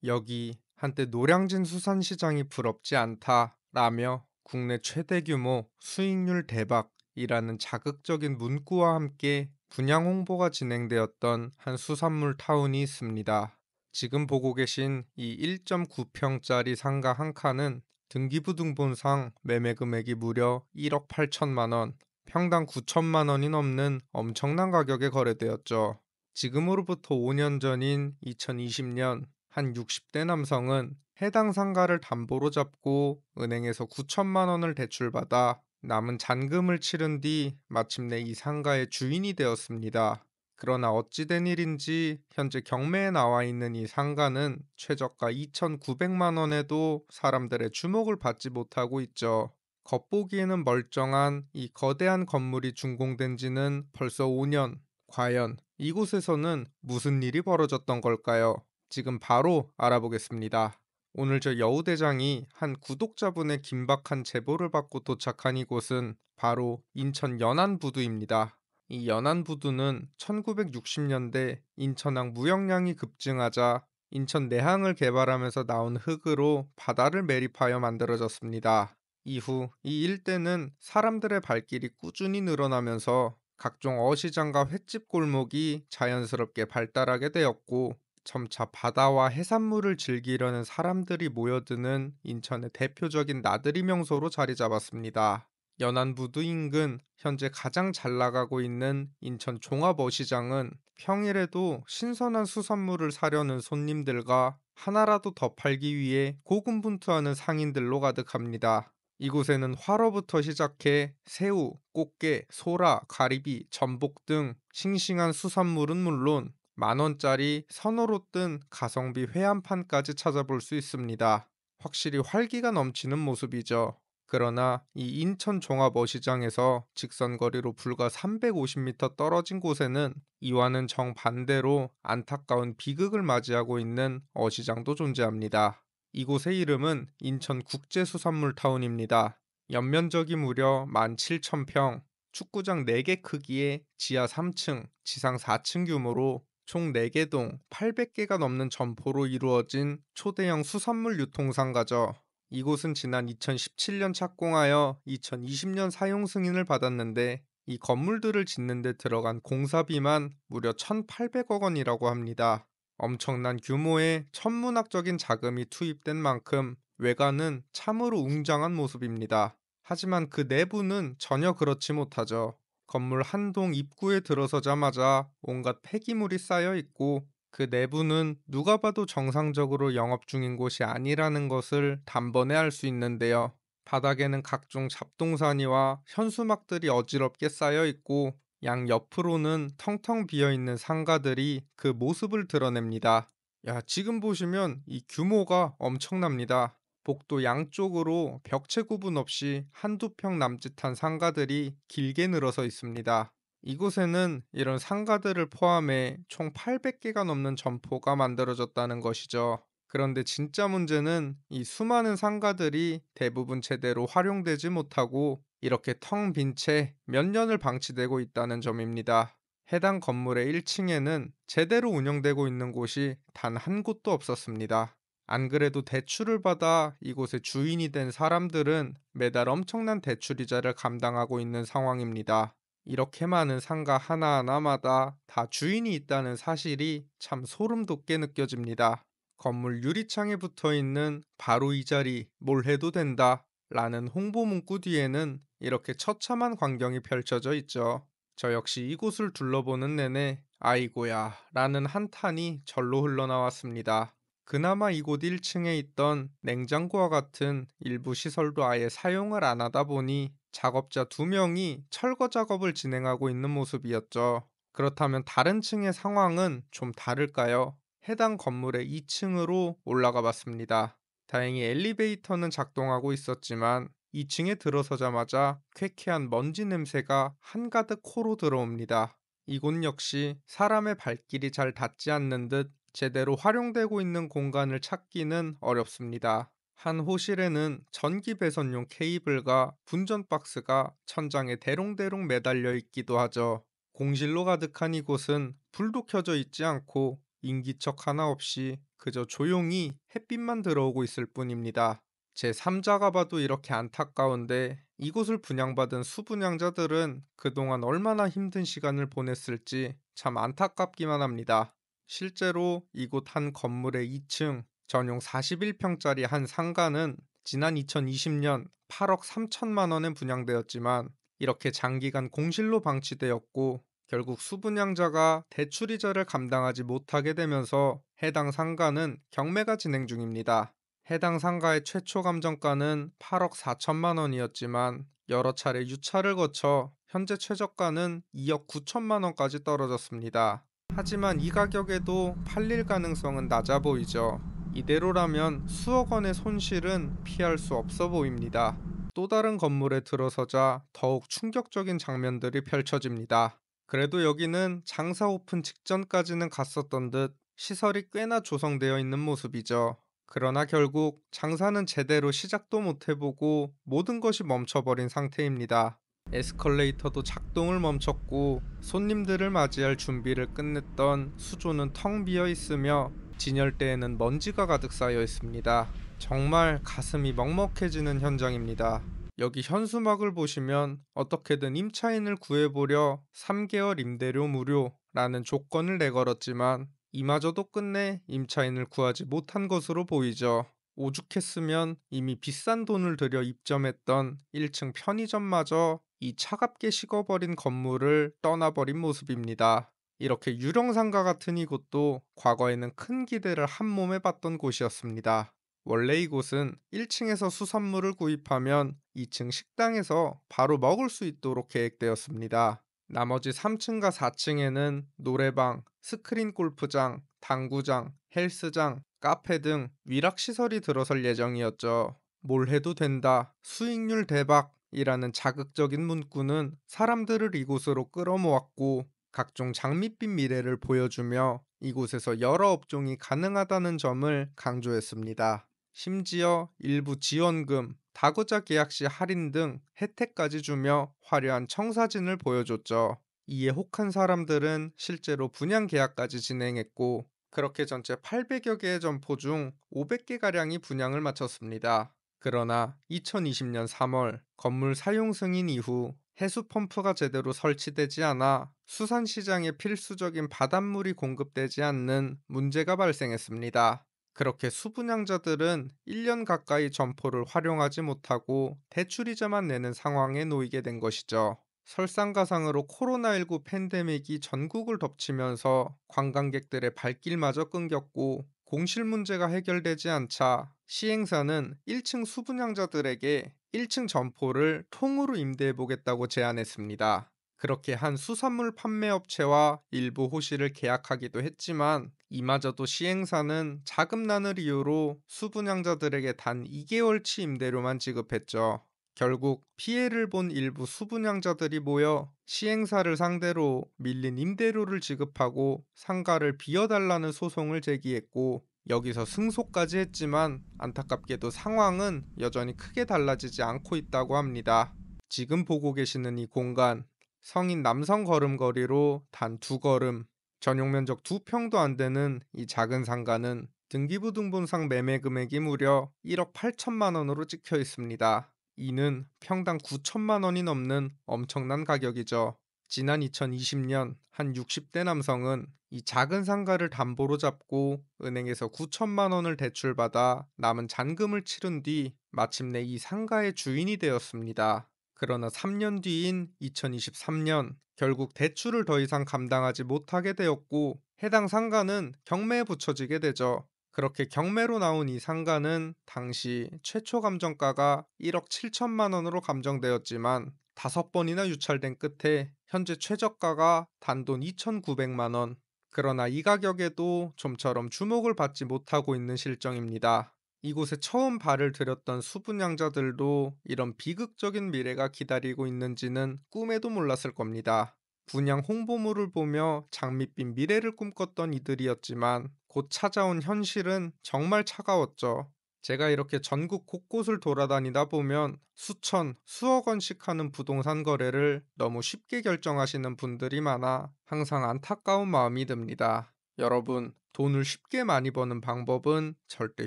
여기 한때 노량진 수산시장이 부럽지 않다라며 국내 최대 규모 수익률 대박이라는 자극적인 문구와 함께 분양 홍보가 진행되었던 한 수산물 타운이 있습니다. 지금 보고 계신 이 1.9평짜리 상가 한 칸은 등기부등본상 매매 금액이 무려 1억 8천만 원, 평당 9천만 원이 넘는 엄청난 가격에 거래되었죠. 지금으로부터 5년 전인 2020년 한 60대 남성은 해당 상가를 담보로 잡고 은행에서 9천만 원을 대출받아 남은 잔금을 치른 뒤 마침내 이 상가의 주인이 되었습니다. 그러나 어찌된 일인지 현재 경매에 나와 있는 이 상가는 최저가 2,900만 원에도 사람들의 주목을 받지 못하고 있죠. 겉보기에는 멀쩡한 이 거대한 건물이 준공된 지는 벌써 5년. 과연 이곳에서는 무슨 일이 벌어졌던 걸까요? 지금 바로 알아보겠습니다. 오늘 저 여우대장이 한 구독자분의 긴박한 제보를 받고 도착한 이곳은 바로 인천 연안부두입니다. 이 연안부두는 1960년대 인천항 무역량이 급증하자 인천 내항을 개발하면서 나온 흙으로 바다를 매립하여 만들어졌습니다. 이후 이 일대는 사람들의 발길이 꾸준히 늘어나면서 각종 어시장과 횟집 골목이 자연스럽게 발달하게 되었고, 점차 바다와 해산물을 즐기려는 사람들이 모여드는 인천의 대표적인 나들이 명소로 자리 잡았습니다. 연안부두 인근 현재 가장 잘 나가고 있는 인천 종합어시장은 평일에도 신선한 수산물을 사려는 손님들과 하나라도 더 팔기 위해 고군분투하는 상인들로 가득합니다. 이곳에는 화로부터 시작해 새우, 꽃게, 소라, 가리비, 전복 등 싱싱한 수산물은 물론 만원짜리 선호로 뜬 가성비 회 한 판까지 찾아볼 수 있습니다. 확실히 활기가 넘치는 모습이죠. 그러나 이 인천 종합어시장에서 직선거리로 불과 350m 떨어진 곳에는 이와는 정반대로 안타까운 비극을 맞이하고 있는 어시장도 존재합니다. 이곳의 이름은 인천국제수산물타운입니다. 연면적이 무려 17,000평, 축구장 4개 크기의 지하 3층, 지상 4층 규모로 총 4개 동 800개가 넘는 점포로 이루어진 초대형 수산물 유통상가죠. 이곳은 지난 2017년 착공하여 2020년 사용 승인을 받았는데 이 건물들을 짓는 데 들어간 공사비만 무려 1,800억 원이라고 합니다. 엄청난 규모의 천문학적인 자금이 투입된 만큼 외관은 참으로 웅장한 모습입니다. 하지만 그 내부는 전혀 그렇지 못하죠. 건물 한 동 입구에 들어서자마자 온갖 폐기물이 쌓여 있고 그 내부는 누가 봐도 정상적으로 영업 중인 곳이 아니라는 것을 단번에 알 수 있는데요. 바닥에는 각종 잡동사니와 현수막들이 어지럽게 쌓여 있고 양 옆으로는 텅텅 비어 있는 상가들이 그 모습을 드러냅니다. 야, 지금 보시면 이 규모가 엄청납니다. 복도 양쪽으로 벽체 구분 없이 한두 평 남짓한 상가들이 길게 늘어서 있습니다. 이곳에는 이런 상가들을 포함해 총 800개가 넘는 점포가 만들어졌다는 것이죠. 그런데 진짜 문제는 이 수많은 상가들이 대부분 제대로 활용되지 못하고 이렇게 텅 빈 채 몇 년을 방치되고 있다는 점입니다. 해당 건물의 1층에는 제대로 운영되고 있는 곳이 단 한 곳도 없었습니다. 안 그래도 대출을 받아 이곳의 주인이 된 사람들은 매달 엄청난 대출이자를 감당하고 있는 상황입니다. 이렇게 많은 상가 하나하나마다 다 주인이 있다는 사실이 참 소름 돋게 느껴집니다. 건물 유리창에 붙어 있는 바로 이 자리 뭘 해도 된다 라는 홍보 문구 뒤에는 이렇게 처참한 광경이 펼쳐져 있죠. 저 역시 이곳을 둘러보는 내내 아이고야 라는 한탄이 절로 흘러나왔습니다. 그나마 이곳 1층에 있던 냉장고와 같은 일부 시설도 아예 사용을 안 하다 보니 작업자 2명이 철거 작업을 진행하고 있는 모습이었죠. 그렇다면 다른 층의 상황은 좀 다를까요? 해당 건물의 2층으로 올라가 봤습니다. 다행히 엘리베이터는 작동하고 있었지만 2층에 들어서자마자 쾌쾌한 먼지 냄새가 한가득 코로 들어옵니다. 이곳 역시 사람의 발길이 잘 닿지 않는 듯 제대로 활용되고 있는 공간을 찾기는 어렵습니다. 한 호실에는 전기 배선용 케이블과 분전 박스가 천장에 대롱대롱 매달려 있기도 하죠. 공실로 가득한 이곳은 불도 켜져 있지 않고 인기척 하나 없이 그저 조용히 햇빛만 들어오고 있을 뿐입니다. 제 3자가 봐도 이렇게 안타까운데 이곳을 분양받은 수분양자들은 그동안 얼마나 힘든 시간을 보냈을지 참 안타깝기만 합니다. 실제로 이곳 한 건물의 2층 전용 41평짜리 한 상가는 지난 2020년 8억 3천만 원에 분양되었지만 이렇게 장기간 공실로 방치되었고 결국 수분양자가 대출이자를 감당하지 못하게 되면서 해당 상가는 경매가 진행 중입니다. 해당 상가의 최초 감정가는 8억 4천만 원이었지만 여러 차례 유찰을 거쳐 현재 최저가는 2억 9천만 원까지 떨어졌습니다. 하지만 이 가격에도 팔릴 가능성은 낮아 보이죠. 이대로라면 수억 원의 손실은 피할 수 없어 보입니다. 또 다른 건물에 들어서자 더욱 충격적인 장면들이 펼쳐집니다. 그래도 여기는 장사 오픈 직전까지는 갔었던 듯 시설이 꽤나 조성되어 있는 모습이죠. 그러나 결국 장사는 제대로 시작도 못 해보고 모든 것이 멈춰버린 상태입니다. 에스컬레이터도 작동을 멈췄고 손님들을 맞이할 준비를 끝냈던 수조는 텅 비어 있으며 진열대에는 먼지가 가득 쌓여 있습니다. 정말 가슴이 먹먹해지는 현장입니다. 여기 현수막을 보시면 어떻게든 임차인을 구해보려 3개월 임대료 무료라는 조건을 내걸었지만 이마저도 끝내 임차인을 구하지 못한 것으로 보이죠. 오죽했으면 이미 비싼 돈을 들여 입점했던 1층 편의점마저 이 차갑게 식어버린 건물을 떠나버린 모습입니다. 이렇게 유령상가 같은 이곳도 과거에는 큰 기대를 한 몸에 받던 곳이었습니다. 원래 이곳은 1층에서 수산물을 구입하면 2층 식당에서 바로 먹을 수 있도록 계획되었습니다. 나머지 3층과 4층에는 노래방, 스크린 골프장, 당구장, 헬스장, 카페 등 위락시설이 들어설 예정이었죠. 뭘 해도 된다, 수익률 대박이라는 자극적인 문구는 사람들을 이곳으로 끌어모았고 각종 장밋빛 미래를 보여주며 이곳에서 여러 업종이 가능하다는 점을 강조했습니다. 심지어 일부 지원금, 다구자 계약 시 할인 등 혜택까지 주며 화려한 청사진을 보여줬죠. 이에 혹한 사람들은 실제로 분양 계약까지 진행했고 그렇게 전체 800여 개의 점포 중 500개가량이 분양을 마쳤습니다. 그러나 2020년 3월 건물 사용 승인 이후 해수 펌프가 제대로 설치되지 않아 수산시장에 필수적인 바닷물이 공급되지 않는 문제가 발생했습니다. 그렇게 수분양자들은 1년 가까이 점포를 활용하지 못하고 대출이자만 내는 상황에 놓이게 된 것이죠. 설상가상으로 코로나19 팬데믹이 전국을 덮치면서 관광객들의 발길마저 끊겼고 공실 문제가 해결되지 않자 시행사는 1층 수분양자들에게 1층 점포를 통으로 임대해보겠다고 제안했습니다. 그렇게 한 수산물 판매업체와 일부 호실을 계약하기도 했지만 이마저도 시행사는 자금난을 이유로 수분양자들에게 단 2개월치 임대료만 지급했죠. 결국 피해를 본 일부 수분양자들이 모여 시행사를 상대로 밀린 임대료를 지급하고 상가를 비워달라는 소송을 제기했고 여기서 승소까지 했지만 안타깝게도 상황은 여전히 크게 달라지지 않고 있다고 합니다. 지금 보고 계시는 이 공간, 성인 남성 걸음거리로 단 2걸음, 전용 면적 2평도 안 되는 이 작은 상가는 등기부등본상 매매 금액이 무려 1억 8천만 원으로 찍혀 있습니다. 이는 평당 9천만 원이 넘는 엄청난 가격이죠. 지난 2020년 한 60대 남성은 이 작은 상가를 담보로 잡고 은행에서 9천만 원을 대출받아 남은 잔금을 치른 뒤 마침내 이 상가의 주인이 되었습니다. 그러나 3년 뒤인 2023년 결국 대출을 더 이상 감당하지 못하게 되었고 해당 상가는 경매에 붙여지게 되죠. 그렇게 경매로 나온 이 상가는 당시 최초 감정가가 1억 7천만 원으로 감정되었지만 5번이나 유찰된 끝에 현재 최저가가 단돈 2,900만 원. 그러나 이 가격에도 좀처럼 주목을 받지 못하고 있는 실정입니다. 이곳에 처음 발을 들였던 수분양자들도 이런 비극적인 미래가 기다리고 있는지는 꿈에도 몰랐을 겁니다. 분양 홍보물을 보며 장밋빛 미래를 꿈꿨던 이들이었지만 곧 찾아온 현실은 정말 차가웠죠. 제가 이렇게 전국 곳곳을 돌아다니다 보면 수천, 수억 원씩 하는 부동산 거래를 너무 쉽게 결정하시는 분들이 많아 항상 안타까운 마음이 듭니다. 여러분, 돈을 쉽게 많이 버는 방법은 절대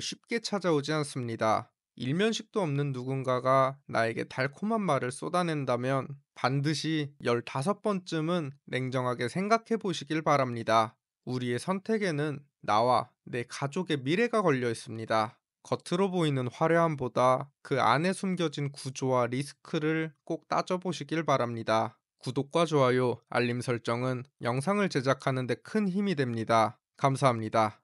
쉽게 찾아오지 않습니다. 일면식도 없는 누군가가 나에게 달콤한 말을 쏟아낸다면 반드시 15번쯤은 냉정하게 생각해 보시길 바랍니다. 우리의 선택에는 나와 내 가족의 미래가 걸려 있습니다. 겉으로 보이는 화려함보다 그 안에 숨겨진 구조와 리스크를 꼭 따져보시길 바랍니다. 구독과 좋아요, 알림 설정은 영상을 제작하는 데 큰 힘이 됩니다. 감사합니다.